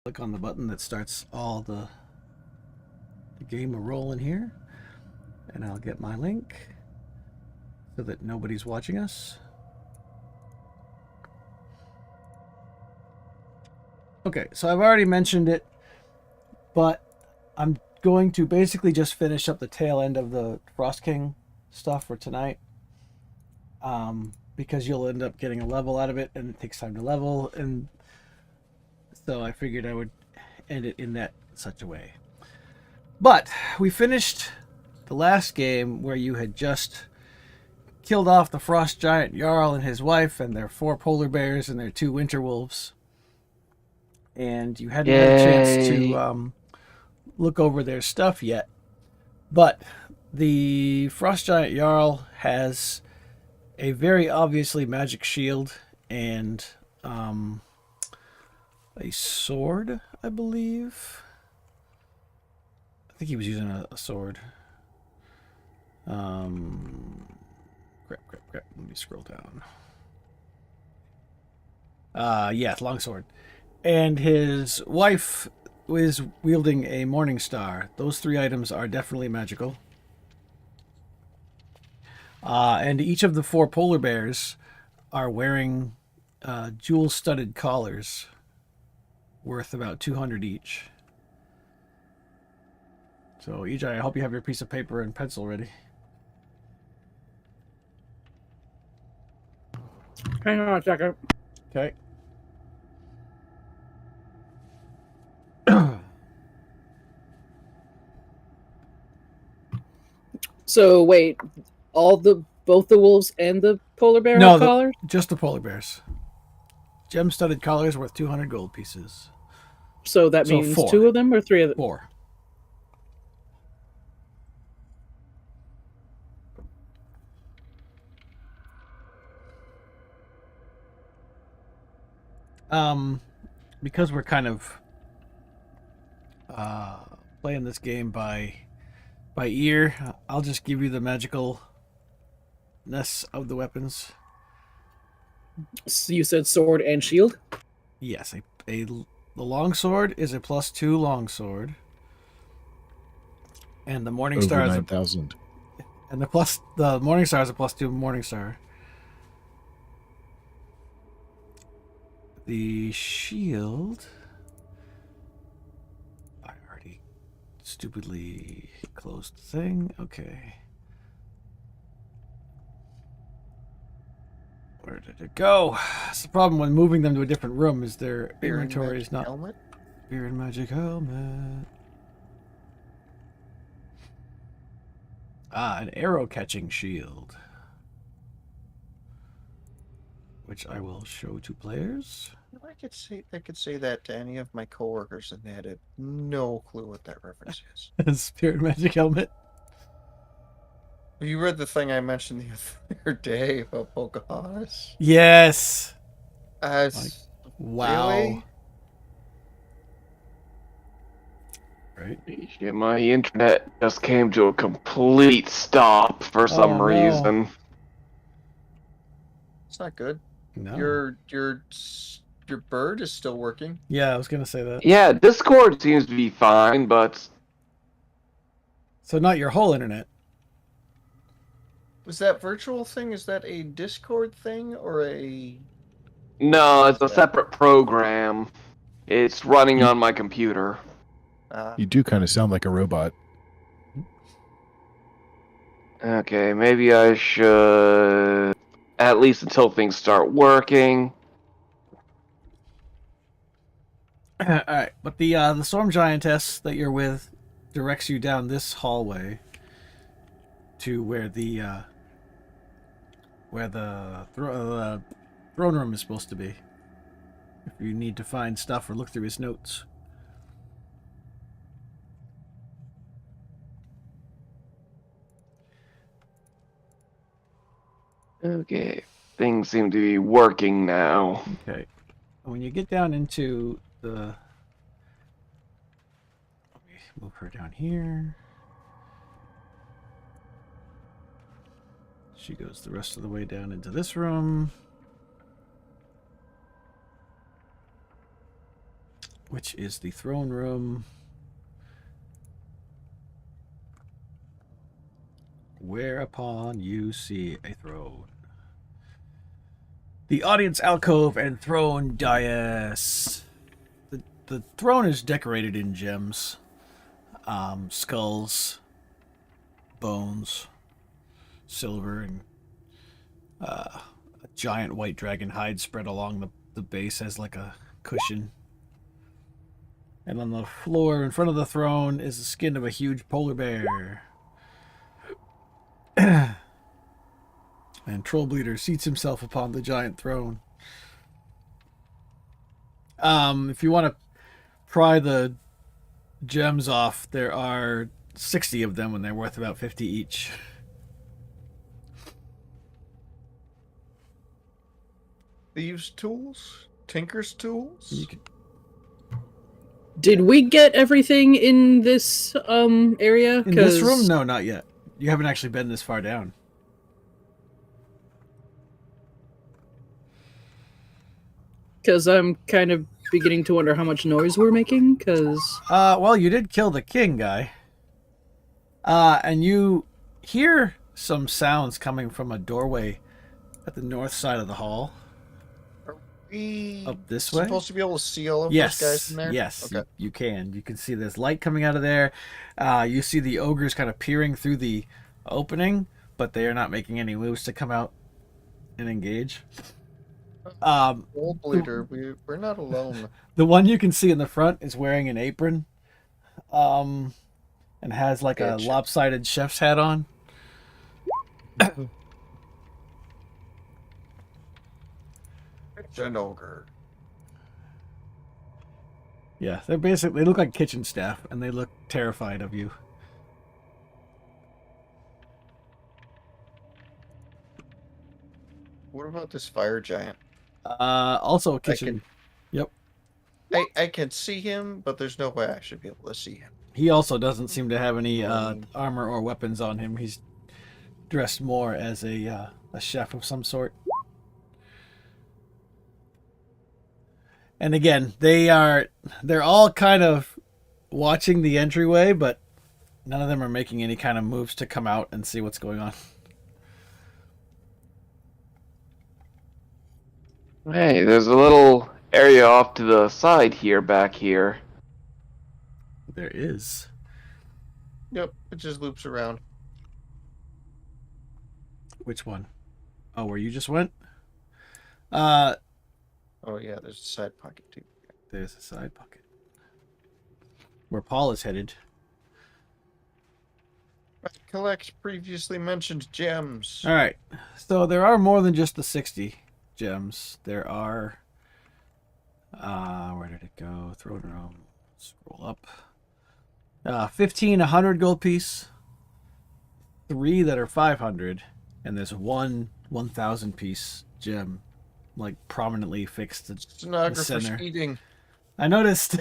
click on the button that starts all the game rolling here, and I'll get my link so that nobody's watching us. Okay, so I've already mentioned it, but I'm going to basically just finish up the tail end of the Frost King stuff for tonight, because you'll end up getting a level out of it, and it takes time to level, and so I figured I would end it in that such a way. But we finished the last game where you had just killed off the frost giant Jarl and his wife and their 4 polar bears and their 2 winter wolves, and you hadn't had a chance Yay. to look over their stuff yet. But the frost giant Jarl has a very obviously magic shield and a sword, I believe. I think he was using a sword. Crap. Let me scroll down. Yeah, longsword. And his wife is wielding a morning star. Those 3 items are definitely magical. And each of the 4 polar bears are wearing jewel-studded collars worth about 200 each. So, EJ, I hope you have your piece of paper and pencil ready. Hang on a second. Okay. So wait, both the wolves and the polar bear have collars? Just the polar bears. Gem-studded collars worth 200 gold pieces. So that means 4. 2 of them or 3 of them? 4. Because we're kind of playing this game by ear, I'll just give you the magicalness of the weapons. So you said sword and shield? Yes, the longsword is a +2 longsword, and the morning star is 9,000. And the morning star is a +2 morning star. The shield, I already stupidly closed the thing. Okay. Where did it go? That's the problem when moving them to a different room, is their inventory is not... Helmet? Spear and magic helmet. An arrow catching shield, which I will show to players. I could say that to any of my coworkers, and they had no clue what that reference is. Spirit magic helmet. You read the thing I mentioned the other day about Pocahontas? Yes. Wow. Really? Right. Yeah, my internet just came to a complete stop for some reason. It's not good. No. Your bird is still working. Yeah, I was gonna say that. Yeah, Discord seems to be fine, but... So not your whole internet. Was that virtual thing? Is that a Discord thing or a... No, it's a separate program. It's running on my computer. You do kind of sound like a robot. Okay, maybe I should... At least until things start working. Alright, but the storm giantess that you're with directs you down this hallway to where the throne room is supposed to be. If you need to find stuff or look through his notes. Okay, things seem to be working now. Okay. When you get down into the... Let me move her down here. She goes the rest of the way down into this room. which is the throne room. Whereupon you see a throne. The audience alcove and throne dais. The throne is decorated in gems. Skulls, bones, silver, and a giant white dragon hide spread along the base as like a cushion. And on the floor in front of the throne is the skin of a huge polar bear. And Trollbleeder seats himself upon the giant throne. If you want to pry the gems off, there are 60 of them and they're worth about 50 each. Thieves' tools? Tinker's tools? You could, Did we get everything in this area? in this room? No, not yet. You haven't actually been this far down. Because I'm kind of beginning to wonder how much noise we're making, because... Well, you did kill the king guy. And you hear some sounds coming from a doorway at the north side of the hall. We Up this way? supposed to be able to see all of Yes, those guys in there? yes, Okay. you can. You can see there's light coming out of there. You see the ogres kind of peering through the opening, but they are not making any moves to come out and engage. Trollbleeder, we're not alone. The one you can see in the front is wearing an apron, and has like a Gotcha. lopsided chef's hat on. It's an ogre. Yeah, they look like kitchen staff, and they look terrified of you. What about this fire giant? Also a kitchen. Yep. I can see him, but there's no way I should be able to see him. He also doesn't seem to have any armor or weapons on him. He's dressed more as a chef of some sort. And again, they're all kind of watching the entryway, but none of them are making any kind of moves to come out and see what's going on. Hey, there's a little area off to the side here, back here. There is. Yep, it just loops around. Which one? Oh, where you just went? Oh yeah, there's a side pocket too. There's a side pocket. Where Paul is headed. Collect previously mentioned gems. All right. So there are more than just the 60 gems. There are... where did it go? Throne room. Scroll up. 15 100 gold piece. 3 that are 500. And there's one 1,000 piece gem. Like prominently fixed at the Stenographer center. speeding. I noticed.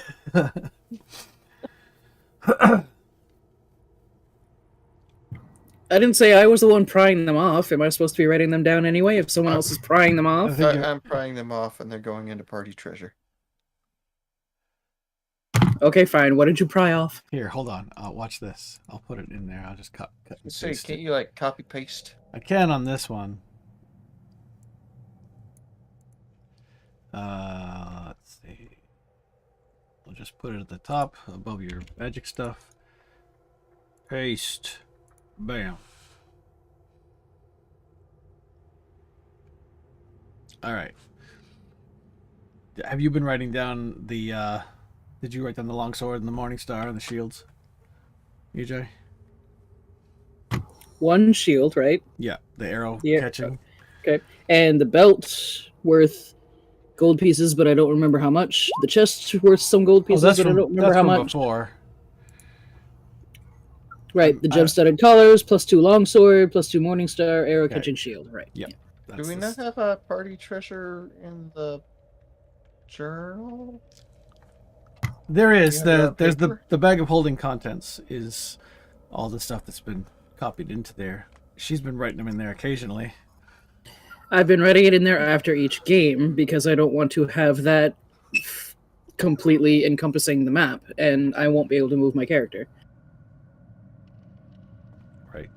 I didn't say I was the one prying them off. Am I supposed to be writing them down anyway if someone else is prying them off? think you're- I'm prying them off and they're going into party treasure. Okay, fine. What did you pry off? Here, hold on. Watch this. I'll put it in there. I'll just cut and Say, paste can't it. you like copy paste? I can on this one. Let's see. I'll just put it at the top above your magic stuff. Paste. Bam. All right. Have you been writing down the? Did you write down the longsword and the morning star and the shields? EJ? One shield, right? Yeah, the arrow Yeah. catching. Okay. And the belt worth gold pieces, but I don't remember how much. The chest worth some gold pieces, but I don't remember how much. Before. Right. The gem-studded collars, +2 longsword, +2 morning star, arrow Okay. catching shield. Right. Yep. Do we not have a party treasure in the journal? There is. You have it on There's paper? the bag of holding contents is all the stuff that's been copied into there. She's been writing them in there occasionally. I've been writing it in there after each game because I don't want to have that completely encompassing the map, and I won't be able to move my character. Right.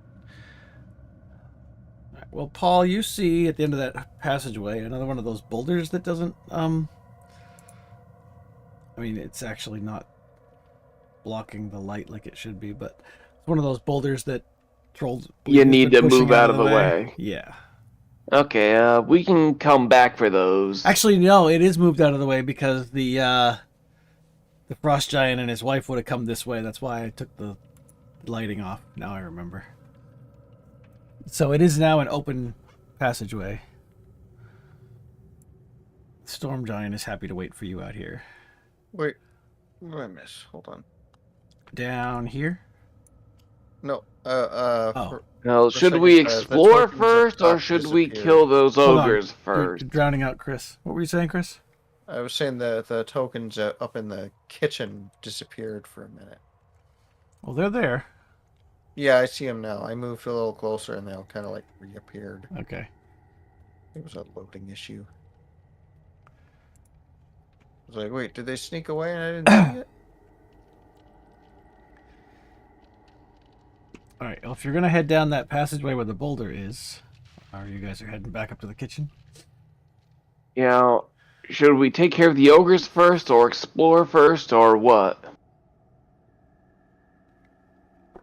All right. Well, Paul, you see at the end of that passageway another one of those boulders that doesn't. I mean, it's actually not blocking the light like it should be, but it's one of those boulders that trolls. You need to pushing move out of the way. Yeah. Okay, we can come back for those. Actually, no, it is moved out of the way because the frost giant and his wife would have come this way. That's why I took the lighting off. Now I remember. So it is now an open passageway. The storm giant is happy to wait for you out here. Wait, what did I miss? Hold on. Down here? No. Now, For should a we second, the explore tokens up first, or top should we disappeared. kill those Hold on. ogres You're first? drowning out Chris. What were you saying, Chris? I was saying the tokens up in the kitchen disappeared for a minute. Well, they're there. Yeah, I see them now. I moved a little closer and they all kind of like reappeared. Okay. It was a loading issue. I was like, wait, did they sneak away and I didn't see it? All right. Well, if you're gonna head down that passageway where the boulder is, or you guys are heading back up to the kitchen. Yeah, should we take care of the ogres first, or explore first, or what?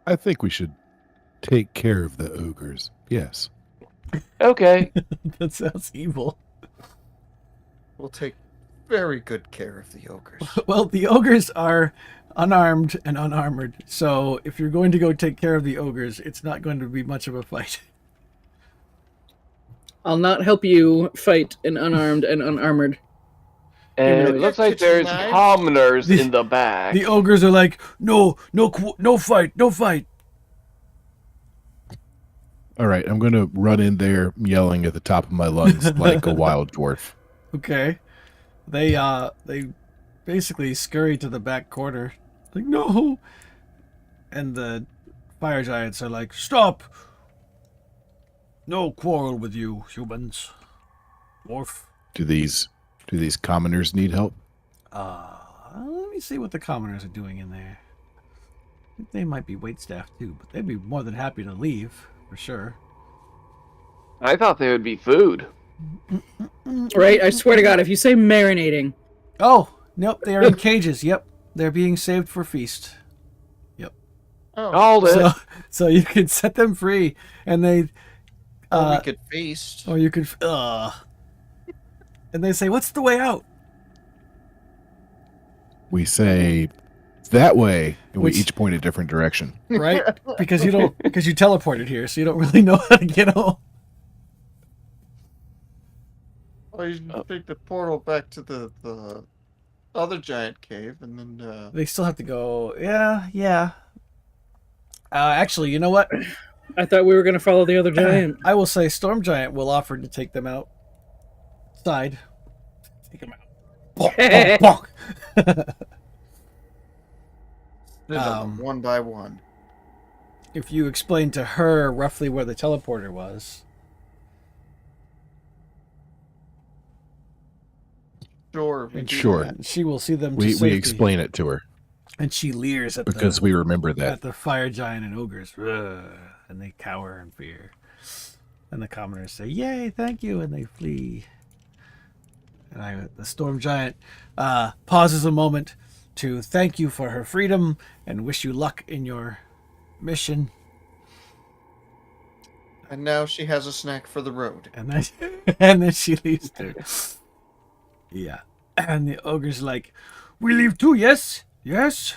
I think we should take care of the ogres. Yes. Okay. That sounds evil. We'll take very good care of the ogres. Well, the ogres are unarmed and unarmored, so if you're going to go take care of the ogres, it's not going to be much of a fight. I'll not help you fight an unarmed and unarmored. And Yeah, it looks like kitchen there's knife. commoners in the back. The ogres are like, no fight, no fight. All right, I'm going to run in there yelling at the top of my lungs like a wild dwarf. Okay. They basically scurry to the back corner. Like, no. And the fire giants are like, stop. No quarrel with you, humans. Dwarf. Do these commoners need help? Let me see what the commoners are doing in there. I think they might be waitstaff too, but they'd be more than happy to leave, for sure. I thought they would be food. Right? I swear to God, if you say marinating, Oh, nope, they are in cages. Yep, they're being saved for feast. Oh, Called it. So you can set them free, and they, or we could feast. or you could, and they say, "What's the way out?" We say that way, and we Which- each point a different direction. Right? Because you teleported here, so you don't really know how to get home. Oh, you can take the portal back to the other giant cave, and then They still have to go. Yeah. Actually, you know what? I thought we were going to follow the other giant. I will say Storm Giant will offer to take them outside. Take them out. Bonk, bonk, bonk. there's them one by one. If you explain to her roughly where the teleporter was. Sure. we do Sure. that. She will see them to We safety, explain it to her and she leers at because we remember that. at the fire giant and ogres, and they cower in fear. And the commoners say, "Yay, thank you," and they flee. And the storm giant pauses a moment to thank you for her freedom and wish you luck in your mission. And now she has a snack for the road. And then and then she leaves too. Yeah. And the ogre's like, "We leave too, yes? Yes?"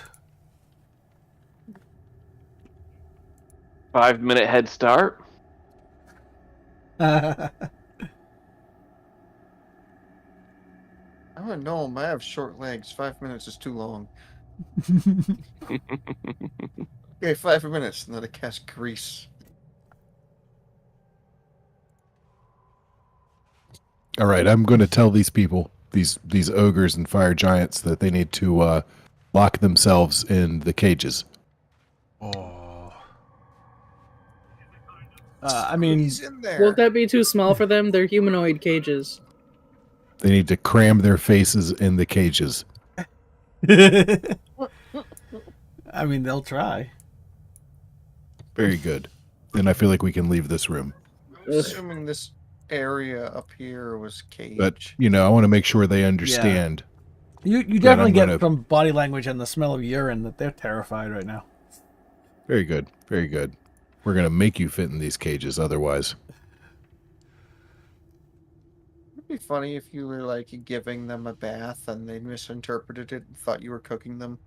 5-minute head start. I'm a gnome. I have short legs. 5 minutes is too long. Okay, 5 minutes, and then I cast grease. All right, I'm going to tell these people, these ogres and fire giants, that they need to lock themselves in the cages. Oh. I mean, He's in there. Won't that be too small for them? They're humanoid cages. They need to cram their faces in the cages. I mean, they'll try. Very good. And I feel like we can leave this room. I'm assuming this area up here was cage. But, I want to make sure they understand. You But definitely I'm get gonna- from body language and the smell of urine that they're terrified right now. Very good. Very good. We're going to make you fit in these cages otherwise. It'd be funny if you were like giving them a bath and they misinterpreted it and thought you were cooking them.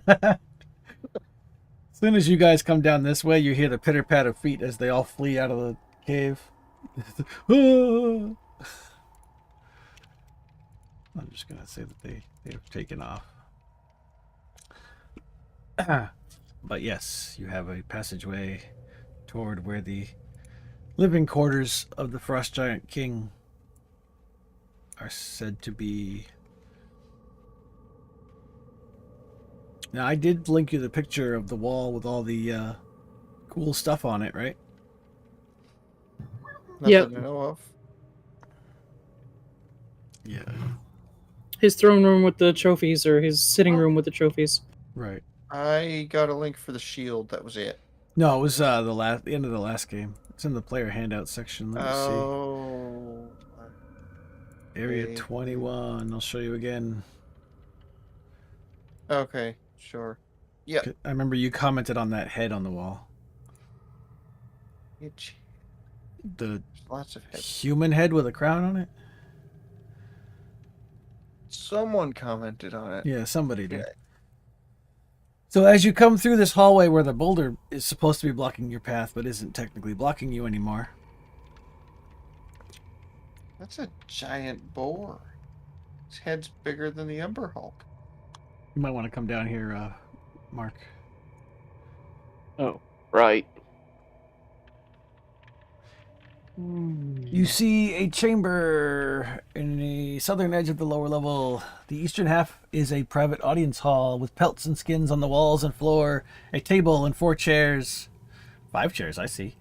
As soon as you guys come down this way, you hear the pitter pat of feet as they all flee out of the cave. I'm just gonna say that they've taken off. But yes, you have a passageway toward where the living quarters of the Frost Giant King are said to be. Now, I did link you the picture of the wall with all the cool stuff on it, right? Nothing Yep. to know of. Yeah. His throne room with the trophies, or his sitting room with the trophies. Right. I got a link for the shield. That was it. No, it was the end of the last game. It's in the player handout section. Let me Oh. see. Area okay. 21. I'll show you again. Okay, sure. Yeah. I remember you commented on that head on the wall. Itch. The There's lots of heads. human head with a crown on it? Someone commented on it. Yeah, somebody did. Okay. So as you come through this hallway where the boulder is supposed to be blocking your path but isn't technically blocking you anymore. That's a giant boar. His head's bigger than the Ember Hulk. You might want to come down here, Mark. Oh, right. You see a chamber in the southern edge of the lower level. The eastern half is a private audience hall with pelts and skins on the walls and floor, a table and 4 chairs. 5 chairs, I see.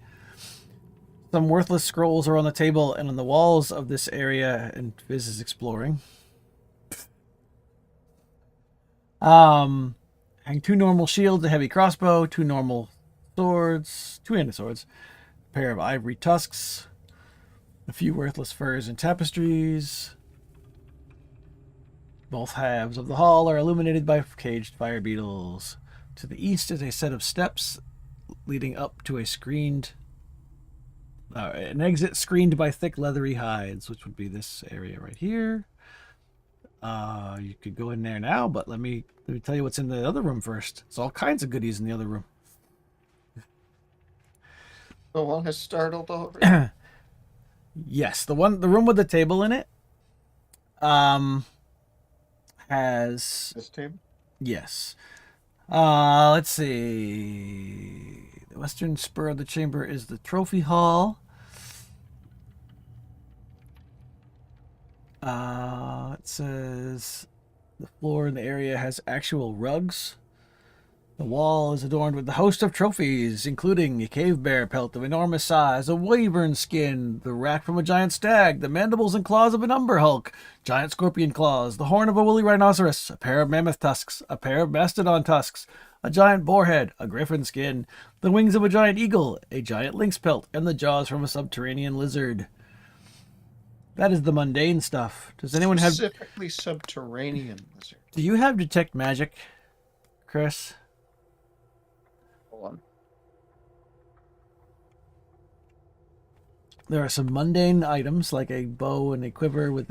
Some worthless scrolls are on the table and on the walls of this area, and Viz is exploring. Hang 2 normal shields, a heavy crossbow, 2 normal swords, 2-handed swords, a pair of ivory tusks, a few worthless furs and tapestries. Both halves of the hall are illuminated by caged fire beetles. To the east is a set of steps leading up to an exit screened by thick leathery hides, which would be this area right here. You could go in there now, but let me tell you what's in the other room first. There's all kinds of goodies in the other room. The one has startled already. Yes, the room with the table in it has This table? yes. Let's see. The western spur of the chamber is the trophy hall. It says the floor in the area has actual rugs. The wall is adorned with a host of trophies, including a cave bear pelt of enormous size, a wyvern skin, the rack from a giant stag, the mandibles and claws of an umber hulk, giant scorpion claws, the horn of a woolly rhinoceros, a pair of mammoth tusks, a pair of mastodon tusks, a giant boar head, a griffin skin, the wings of a giant eagle, a giant lynx pelt, and the jaws from a subterranean lizard. That is the mundane stuff. Does anyone have... Specifically subterranean lizard. Do you have detect magic, Chris? Hold on. There are some mundane items like a bow and a quiver with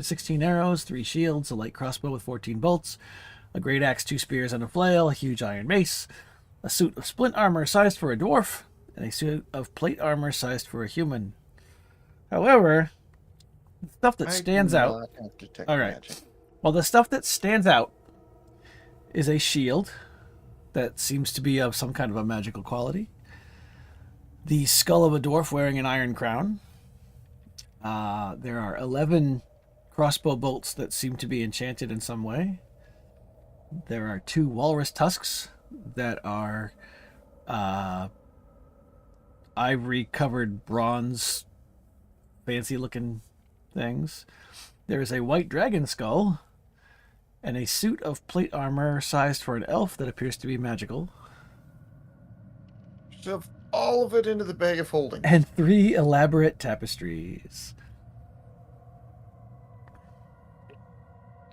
16 arrows, 3 shields, a light crossbow with 14 bolts, a great axe, 2 spears, and a flail, a huge iron mace, a suit of splint armor sized for a dwarf, and a suit of plate armor sized for a human. However, the stuff that stands out... I do not have detect All right. magic. Well, the stuff that stands out is a shield that seems to be of some kind of a magical quality. The skull of a dwarf wearing an iron crown. There are 11 crossbow bolts that seem to be enchanted in some way. There are 2 walrus tusks that are ivory-covered bronze, fancy-looking things. There is a white dragon skull and a suit of plate armor sized for an elf that appears to be magical, Shove all of it into the bag of holding. and 3 elaborate tapestries.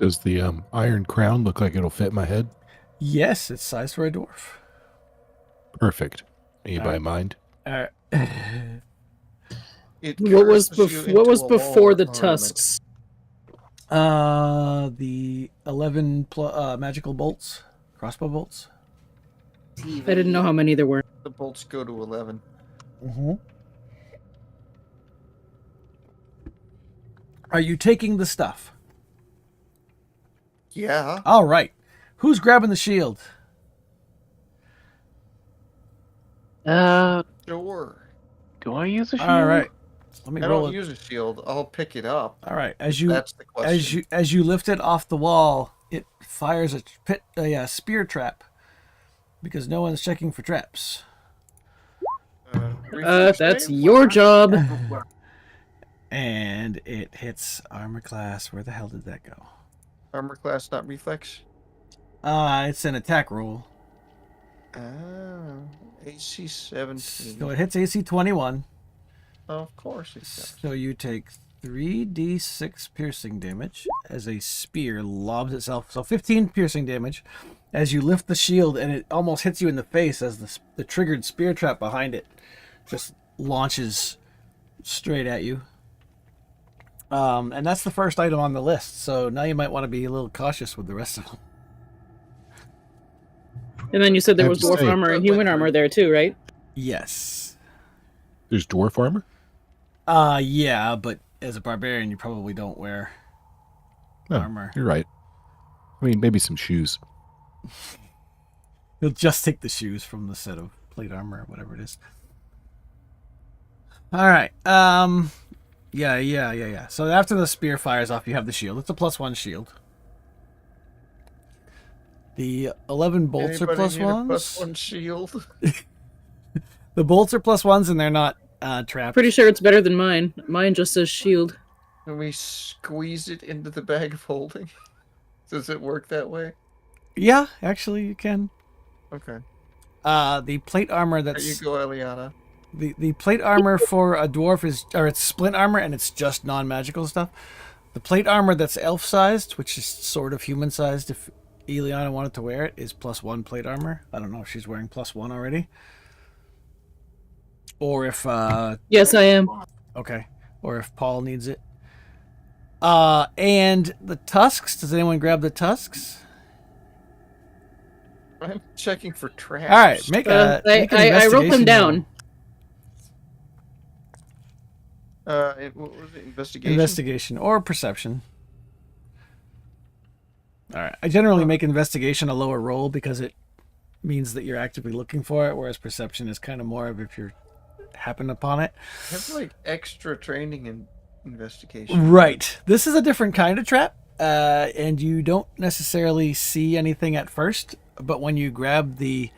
Does the iron crown look like it'll fit my head? Yes, it's sized for a dwarf. Perfect. Anybody Alright. mind? It What was curses you what into was a before wall the of ornament. tusks? The 11 magical bolts, crossbow bolts. I didn't know how many there were. The bolts go to 11. Mm-hmm. Are you taking the stuff? Yeah. All right. Who's grabbing the shield? Do Sure. I use a shield? All right. Let me I roll don't it. use a shield. I'll pick it up. All right. As you That's the question. as you lift it off the wall, it fires a spear trap because no one's checking for traps. Reflex That's save? your job. And it hits armor class. Where the hell did that go? Armor class, not reflex. It's an attack roll. AC 17. So it hits AC 21. Of course it does. So you take 3d6 piercing damage as a spear lobs itself. So 15 piercing damage as you lift the shield, and it almost hits you in the face as the triggered spear trap behind it just launches straight at you. And that's the first item on the list. So now you might want to be a little cautious with the rest of them. And then you said there I was have to dwarf say- armor and human armor there too, right? Yes. There's dwarf armor? Yeah, but as a barbarian, you probably don't wear No, armor. You're right. I mean, maybe some shoes. You'll just take the shoes from the set of plate armor or whatever it is. All right. Yeah. So after the spear fires off, you have the shield. It's a +1 shield. The 11 bolts Anybody are plus need a ones. +1 shield? The bolts are +1s, and they're not trapped. Pretty sure it's better than mine. Mine just says shield. Can we squeeze it into the bag of holding? Does it work that way? Yeah, actually, you can. Okay. The plate armor There you that's go, Eliana. the plate armor for a dwarf it's splint armor, and it's just non-magical stuff. The plate armor that's elf-sized, which is sort of human-sized, if Eliana wanted to wear it, is +1 plate armor. I don't know if she's wearing +1 already, or if Yes, I am. okay, or if Paul needs it. And the tusks. Does anyone grab the tusks? I'm checking for traps. All right, make an I wrote them investigation down. roll. What was it? Investigation? Investigation or perception. All right. I generally make investigation a lower roll because it means that you're actively looking for it, whereas perception is kind of more of if you're happen upon it. I have like extra training in investigation. Right. This is a different kind of trap, and you don't necessarily see anything at first, but when you grab the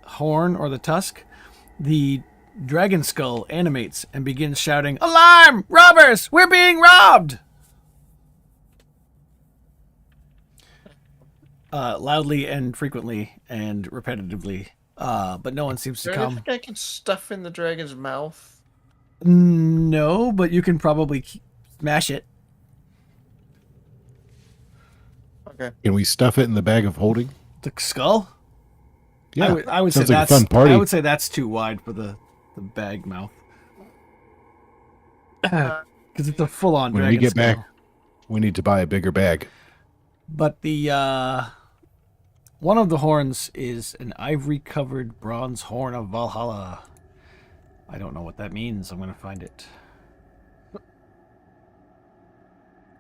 horn or the tusk, the dragon skull animates and begins shouting, "Alarm! Robbers! We're being robbed!" Loudly and frequently and repetitively, but no one seems to Do I come. think I can stuff in the dragon's mouth? No, but you can probably smash it. Okay. Can we stuff it in the bag of holding? The skull? Yeah. I would say Sounds like a that's fun party. I would say that's too wide for the bag mouth. Because it's a full-on When dragon we get skull. back, we need to buy a bigger bag. But the one of the horns is an ivory-covered bronze horn of Valhalla. I don't know what that means. I'm gonna find it.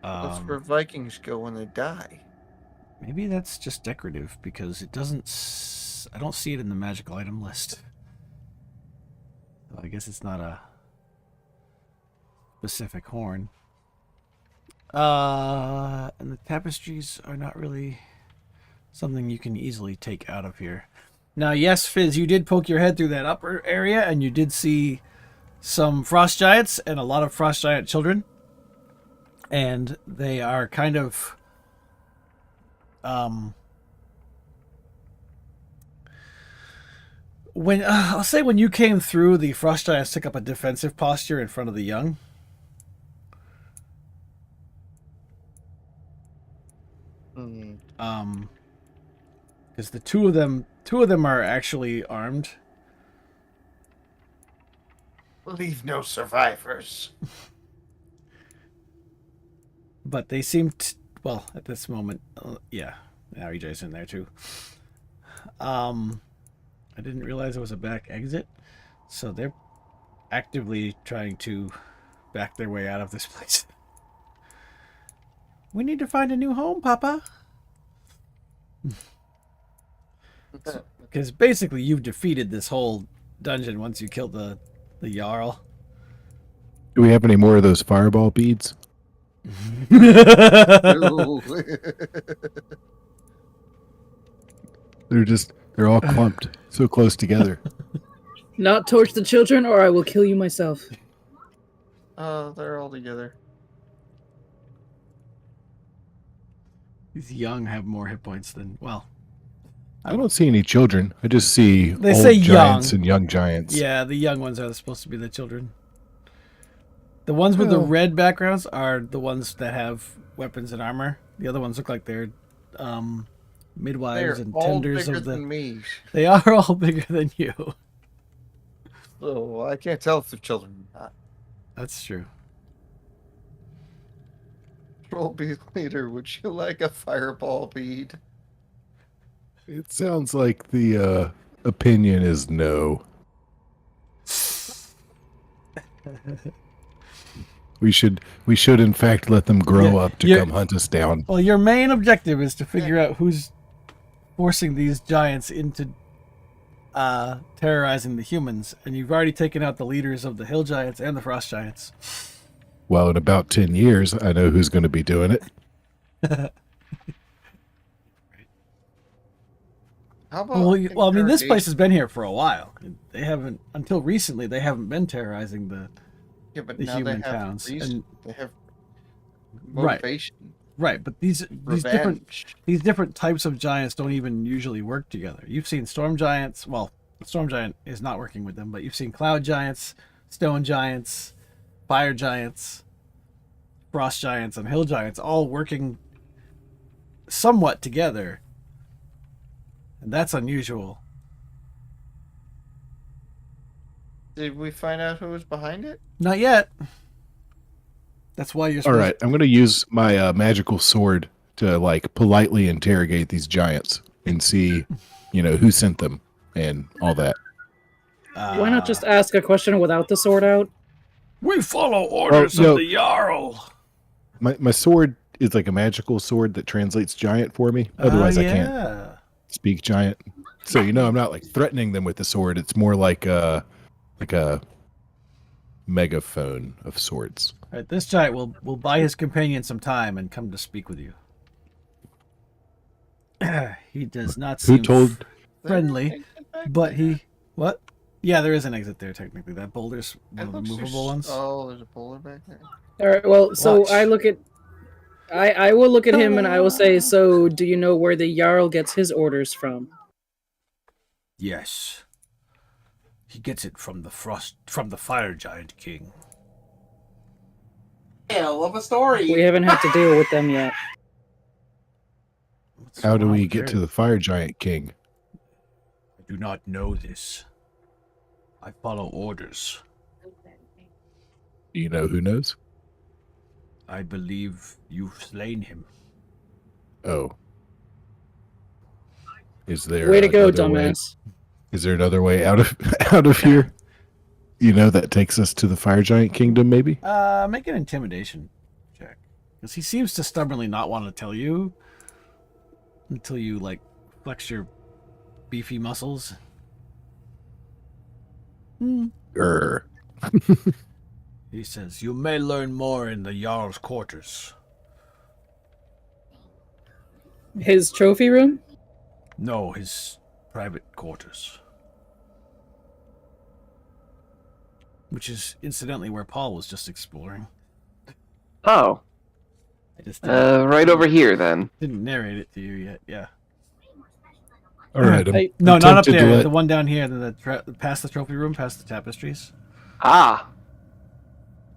That's where Vikings go when they die. Maybe that's just decorative because it doesn't. I don't see it in the magical item list. So I guess it's not a specific horn. And the tapestries are not really something you can easily take out of here. Now, yes, Fizz, you did poke your head through that upper area, and you did see some frost giants and a lot of frost giant children. And they are kind of when I'll say when you came through, the frost giants took up a defensive posture in front of the young. Hmm. Because the two of them are actually armed. Leave no survivors. But they seemed well at this moment. Yeah, now EJ's in there too. I didn't realize it was a back exit, so they're actively trying to back their way out of this place. We need to find a new home, Papa. Because basically, you've defeated this whole dungeon once you killed the Jarl. Do we have any more of those fireball beads? They're all clumped so close together. Not torch the children, or I will kill you myself. They're all together. These young have more hit points than I don't see any children. I just see They old say giants young. and young giants. Yeah, the young ones are supposed to be the children. The ones with the Well- red backgrounds are the ones that have weapons and armor. The other ones look like they're midwives They're and all tenders bigger of the. than me, They are all bigger than you. so I can't tell if they're children or not. That's true. Troll bead leader, would you like a fireball bead? It sounds like the opinion is no. We should in fact let them grow Yeah, up to yeah. come hunt us down. Well, your main objective is to figure out who's forcing these giants into terrorizing the humans, and you've already taken out the leaders of the hill giants and the frost giants. Well, in about 10 years, I know who's going to be doing it. How about Well, I mean, this place interrogation? has been here for a while. They haven't, until recently, they haven't been terrorizing the Yeah, but the now human they have towns. reason. And They have Right. motivation, right, but these revenge. different types of giants don't even usually work together. You've seen storm giants. Well, the storm giant is not working with them, but you've seen cloud giants, stone giants, fire giants, frost giants, and hill giants all working somewhat together, and that's unusual. Did we find out who was behind it? Not yet. That's why you're All supposed right, I'm going to use my magical sword to like politely interrogate these giants and see, who sent them and all that. Why not just ask a question without the sword out? We follow orders no. of the Jarl. My sword is like a magical sword that translates giant for me. Otherwise, I can't Yeah. speak giant. So I'm not like threatening them with the sword. It's more like a megaphone of sorts. Right, this giant will buy his companion some time and come to speak with you. He does not Who seem told? friendly, but he what? Yeah, there is an exit there technically. That boulder's one It of the looks movable ones. Oh, there's a boulder back there. All right. Well, so Watch. I will look at him and I will say, so do you know where the Jarl gets his orders from? Yes, he gets it from the fire giant king. Hell of a story. We haven't had to deal with them yet. What's How do wrong we with get to her? the fire giant king? I do not know this. I follow orders. Do you know who knows? I believe you've slain him. Oh. Is there Way to go, another way- dumbass. Is there another way out of here? That takes us to the fire giant kingdom, maybe? Make an intimidation check. Because he seems to stubbornly not want to tell you until you, flex your beefy muscles. Grr. He says, you may learn more in the Jarl's quarters. His trophy room? No, his private quarters. Which is, incidentally, where Paul was just exploring. Oh, I just didn't, Right over here then. didn't narrate it to you yet. Yeah. All right. I'm, Hey, No, I'm not up tempted to there. let- The one down here, past the trophy room, past the tapestries. Ah,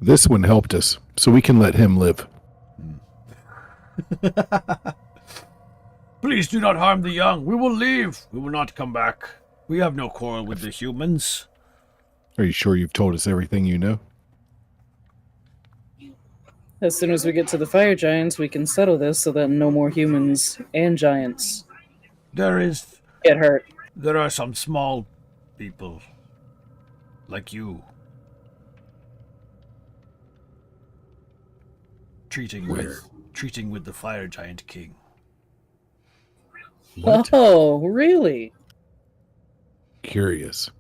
This one helped us, so we can let him live. Please do not harm the young. We will leave. We will not come back. We have no quarrel with the humans. Are you sure you've told us everything you know? As soon as we get to the fire giants, we can settle this so that no more humans and giants There get hurt. are some small people like you treating with the fire giant king. What? Oh, really? Curious.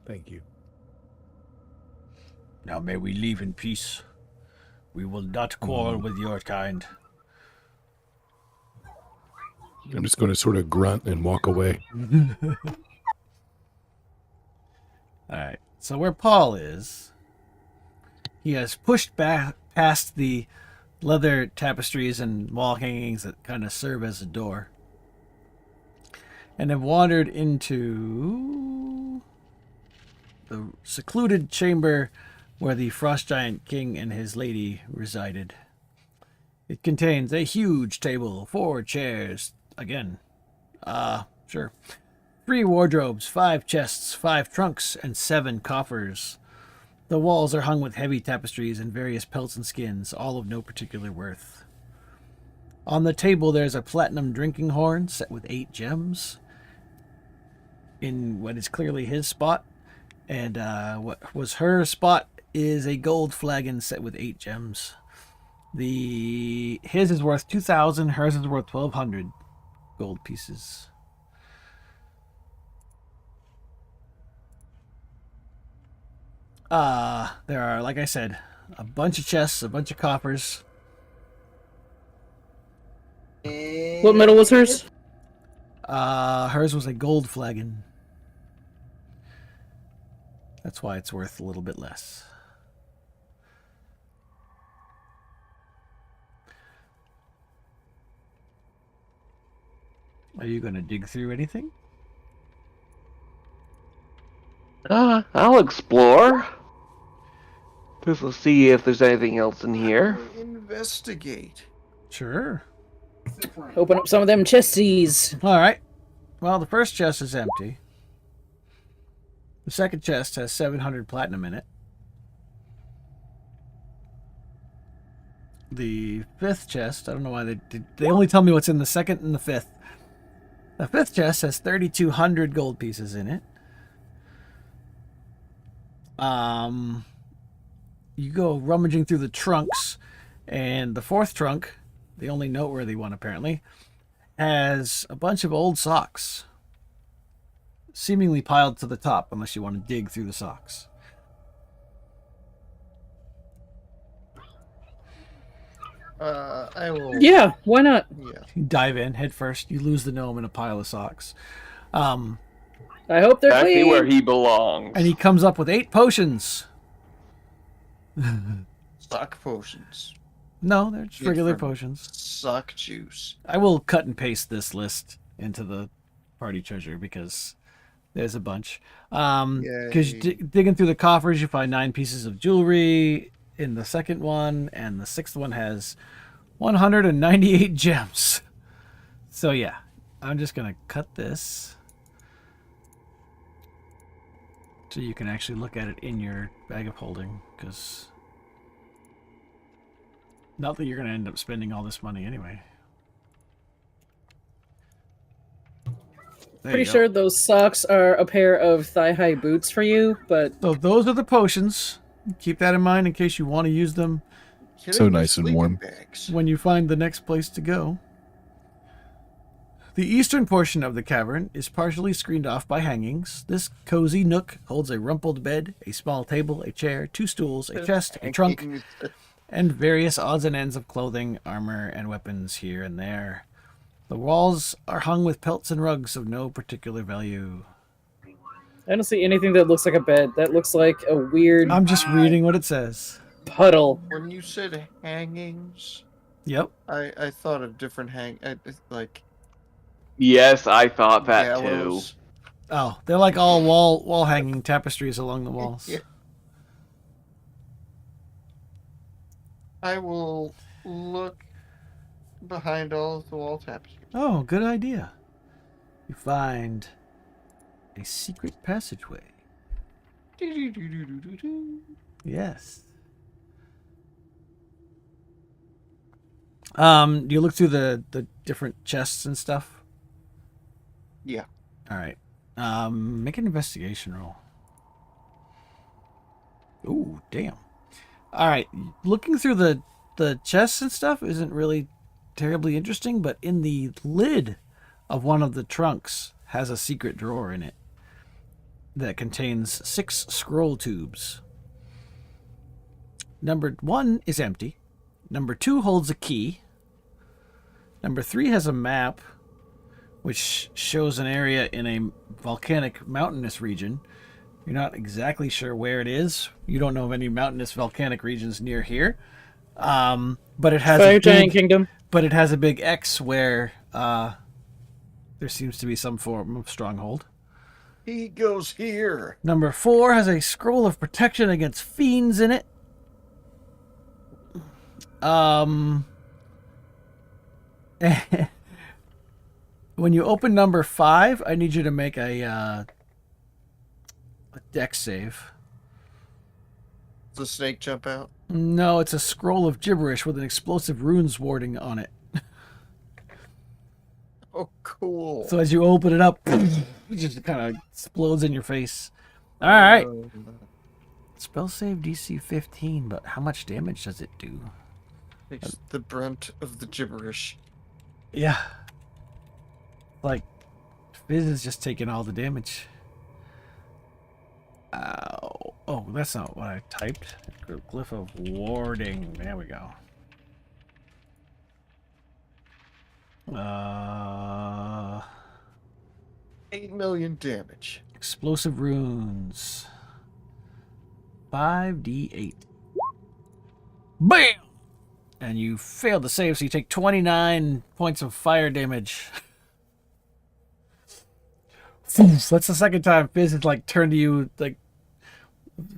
Thank you. Now may we leave in peace. We will not quarrel with your kind. I'm just going to sort of grunt and walk away. Alright, so where Paul is, he has pushed back past the leather tapestries and wall hangings that kind of serve as a door, and have wandered into the secluded chamber where the Frost Giant King and his lady resided. It contains a huge table, 4 chairs, again, sure, 3 wardrobes, 5 chests, 5 trunks, and 7 coffers. The walls are hung with heavy tapestries and various pelts and skins, all of no particular worth. On the table there's a platinum drinking horn set with 8 gems in what is clearly his spot, and what was her spot is a gold flagon set with 8 gems. His is worth 2,000, hers is worth 1,200 gold pieces. There are, like I said, a bunch of chests, a bunch of coffers. What metal was hers? Hers was a gold flagon. That's why it's worth a little bit less. Are you going to dig through anything? I'll explore. Just to see if there's anything else in here. Investigate. Sure. Open up some of them chesties. All right. Well, the first chest is empty. The second chest has 700 platinum in it. The fifth chest, I don't know why they only tell me what's in the second and the fifth. The fifth chest has 3,200 gold pieces in it. You go rummaging through the trunks, and the fourth trunk, the only noteworthy one apparently, has a bunch of old socks, seemingly piled to the top, unless you want to dig through the socks. I will. Yeah, why not? Yeah. You dive in head first. You lose the gnome in a pile of socks. I hope they're Exactly clean. where he belongs. And he comes up with 8 potions. Sock potions. No, they're just regular Different. potions. Sock juice. I will cut and paste this list into the party treasure because there's a bunch. Because Yay. digging through the coffers, you find 9 pieces of jewelry in the second one, and the sixth one has 198 gems. So yeah, I'm just gonna cut this so you can actually look at it in your bag of holding, because not that you're gonna end up spending all this money anyway. There Pretty you go. sure those socks are a pair of thigh-high boots for you, but So those are the potions. Keep that in mind in case you want to use them Killing So the nice and sleeping warm. bags. when you find the next place to go. The eastern portion of the cavern is partially screened off by hangings. This cozy nook holds a rumpled bed, a small table, a chair, 2 stools, a chest, a trunk, Hanging- and various odds and ends of clothing, armor, and weapons here and there. The walls are hung with pelts and rugs of no particular value. I don't see anything that looks like a bed. That looks like a weird I'm just reading what it says. puddle. When you said hangings, Yep. I thought of different like Yes, I thought that too. gallows. Oh, they're like all wall hanging tapestries along the walls. Yeah. I will look behind all of the wall tapestries. Oh, good idea. You find a secret passageway. Do-do-do-do-do-do. Yes. Do you look through the different chests and stuff? Yeah. All right. Make an investigation roll. Ooh, damn. All right. Looking through the chests and stuff isn't really terribly interesting, but in the lid of one of the trunks has a secret drawer in it that contains 6 scroll tubes. Number 1 is empty. Number 2 holds a key. Number 3 has a map which shows an area in a volcanic mountainous region. You're not exactly sure where it is. You don't know of any mountainous volcanic regions near here. But it has Fire Giant Kingdom. but it has a big X where there seems to be some form of stronghold. He goes here. Number 4 has a scroll of protection against fiends in it. When you open number 5, I need you to make a dex save. Does the snake jump out? No, it's a scroll of gibberish with an explosive runes warding on it. Oh, cool. So as you open it up, it just kind of explodes in your face. All right. Spell save DC 15, but how much damage does it do? Takes the brunt of the gibberish. Yeah. Like, Fizz is just taking all the damage. Ow. Oh, that's not what I typed. Glyph of warding. There we go. 8 million damage. Explosive runes. 5d8. Bam! And you failed the save, so you take 29 points of fire damage. That's the second time Fizz has like turned to you like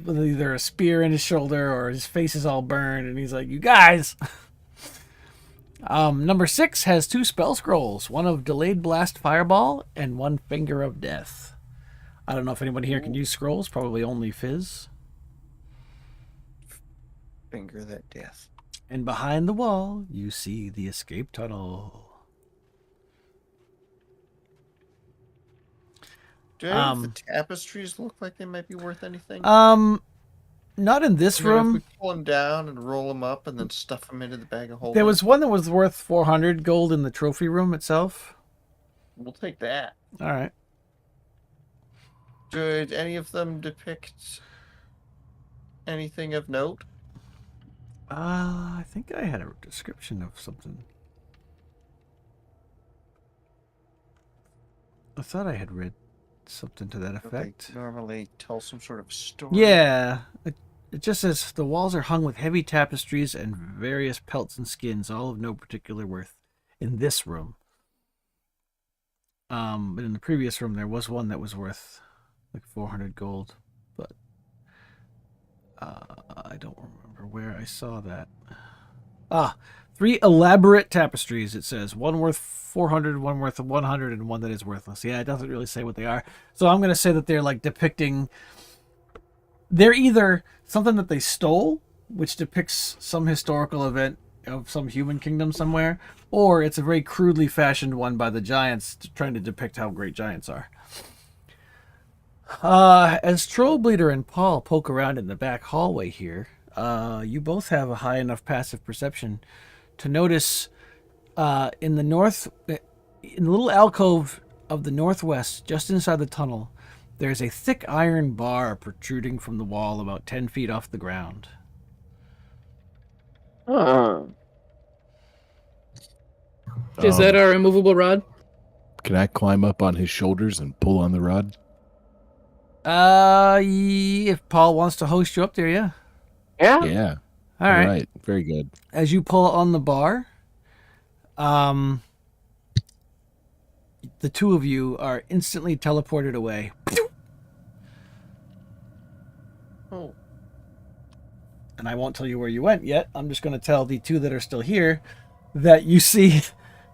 with either a spear in his shoulder or his face is all burned, and he's like, "You guys." Number 6 has 2 spell scrolls, one of delayed blast fireball and one finger of death. I don't know if anyone here can use scrolls. Probably only Fizz. Finger that death. And behind the wall, you see the escape tunnel. Do any of the tapestries look like they might be worth anything? Not in this You know, if room. we pull them down and roll them up and then stuff them into the bag of holding. There was one that was worth 400 gold in the trophy room itself. We'll take that. All right. Did any of them depict anything of note? I think I had a description of something. I thought I had read something to that Don't they effect. normally tell some sort of story. Yeah. It just says the walls are hung with heavy tapestries and various pelts and skins, all of no particular worth in this room. But in the previous room, there was one that was worth like 400 gold, but I don't remember where I saw that. 3 elaborate tapestries, it says. One worth 400, one worth 100, and one that is worthless. Yeah, it doesn't really say what they are. So I'm going to say that they're like depicting... They're either something that they stole, which depicts some historical event of some human kingdom somewhere, or it's a very crudely fashioned one by the giants trying to depict how great giants are. As Trollbleeder and Paul poke around in the back hallway here, you both have a high enough passive perception to notice in the little alcove of the northwest, just inside the tunnel, there's a thick iron bar protruding from the wall about 10 feet off the ground. Is that our immovable rod? Can I climb up on his shoulders and pull on the rod? If Paul wants to host you up there, yeah. Yeah. Yeah. All right. Very good. As you pull on the bar, the two of you are instantly teleported away. Oh, And I won't tell you where you went yet. I'm just going to tell the two that are still here that you see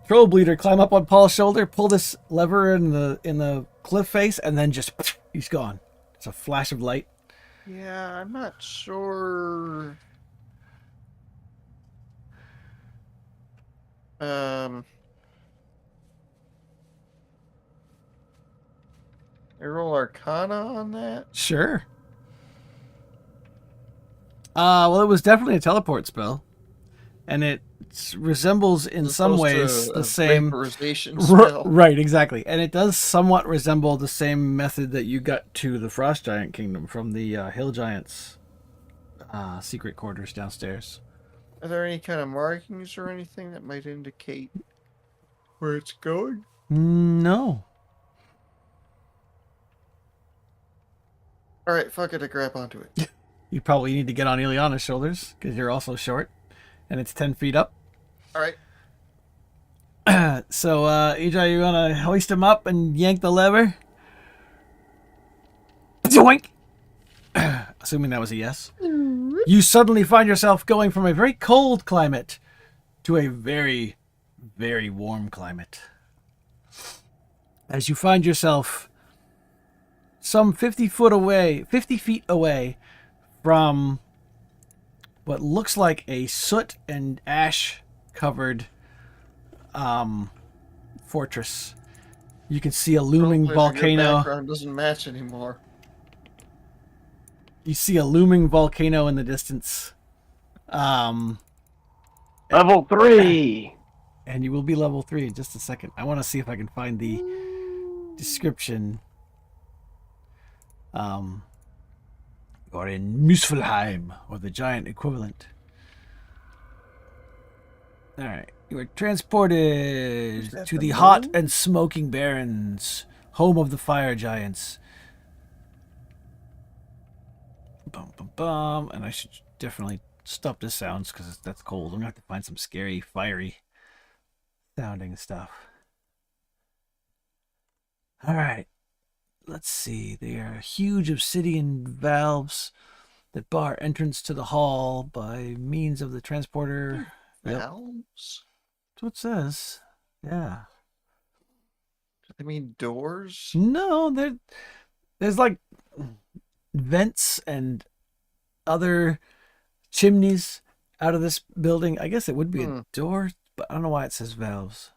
Trollbleeder climb up on Paul's shoulder, pull this lever in the cliff face, and then just he's gone. It's a flash of light. yeah, I'm not sure. I roll Arcana on that. Sure. Well, it was definitely a teleport spell, and it resembles in As some opposed to ways a the same. vaporization spell. Right, exactly, and it does somewhat resemble the same method that you got to the Frost Giant Kingdom from the Hill Giants' secret quarters downstairs. Are there any kind of markings or anything that might indicate where it's going? No. All right, fuck it, I grab onto it. You probably need to get on Ileana's shoulders because you're also short, and it's 10 feet up. All right. So, Ejai, you want to hoist him up and yank the lever? Zoink! Assuming that was a yes. You suddenly find yourself going from a very cold climate to a very, very warm climate. As you find yourself some 50 feet away from what looks like a soot and ash covered fortress. You can see a looming Your volcano. background doesn't match anymore. You see a looming volcano in the distance. Level 3. And you will be level 3 in just a second. I want to see if I can find the description. You're in Muspelheim, or the giant equivalent. Alright. You are transported that to the the hot moon? and smoking barrens, home of the fire giants. Bum, bum, bum. And I should definitely stop the sounds because that's cold. I'm going to have to find some scary, fiery sounding stuff. Alright. Let's see. They are huge obsidian valves that bar entrance to the hall by means of the transporter. Yep. Valves? That's what it says. Yeah. I mean doors? No, there's like vents and other chimneys out of this building. I guess it would be a door, but I don't know why it says valves.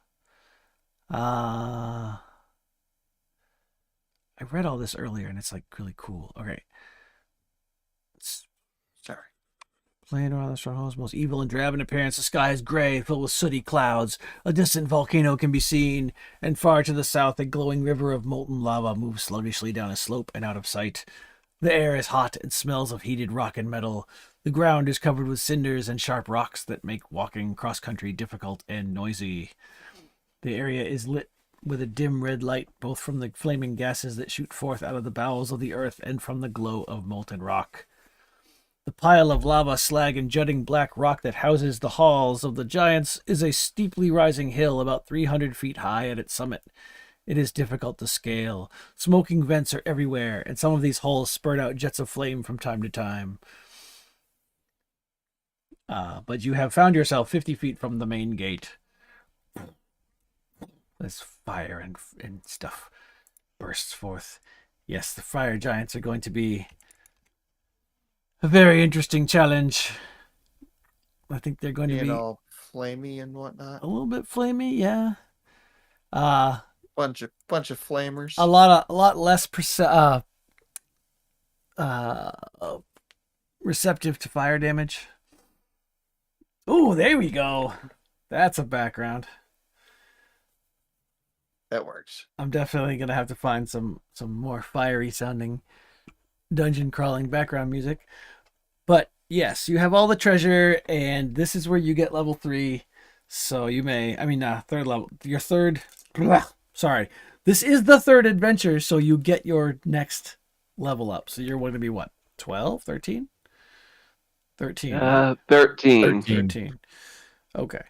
I read all this earlier and it's like really cool. Okay. Sorry. Playing around the stronghold's most evil and drab in appearance, the sky is gray, filled with sooty clouds. A distant volcano can be seen, and far to the south, a glowing river of molten lava moves sluggishly down a slope and out of sight. The air is hot and smells of heated rock and metal. The ground is covered with cinders and sharp rocks that make walking cross-country difficult and noisy. The area is lit with a dim red light, both from the flaming gases that shoot forth out of the bowels of the earth and from the glow of molten rock. The pile of lava, slag, and jutting black rock that houses the halls of the giants is a steeply rising hill about 300 feet high at its summit. It is difficult to scale. Smoking vents are everywhere, and some of these holes spurt out jets of flame from time to time. But you have found yourself 50 feet from the main gate. As fire and stuff bursts forth. Yes, the fire giants are going to be a very interesting challenge. I think they're going to be all flamey and whatnot. a little bit flamey, yeah. Bunch of flamers. A lot less receptive to fire damage. Oh, there we go. That's a background. That works. I'm definitely gonna have to find some more fiery sounding dungeon crawling background music. But yes, you have all the treasure, and this is where you get level 3. So you may, third level. Your third. Sorry, this is the third adventure, so you get your next level up. So you're going to be what? 12, 13? 13. Right? 13. 13. Okay.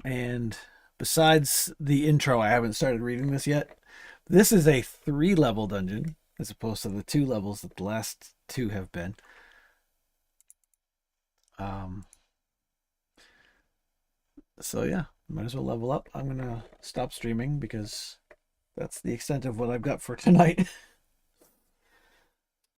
And besides the intro, I haven't started reading this yet. This is a 3-level dungeon as opposed to the 2 levels that the last 2 have been. So yeah, might as well level up. I'm gonna stop streaming because that's the extent of what I've got for tonight.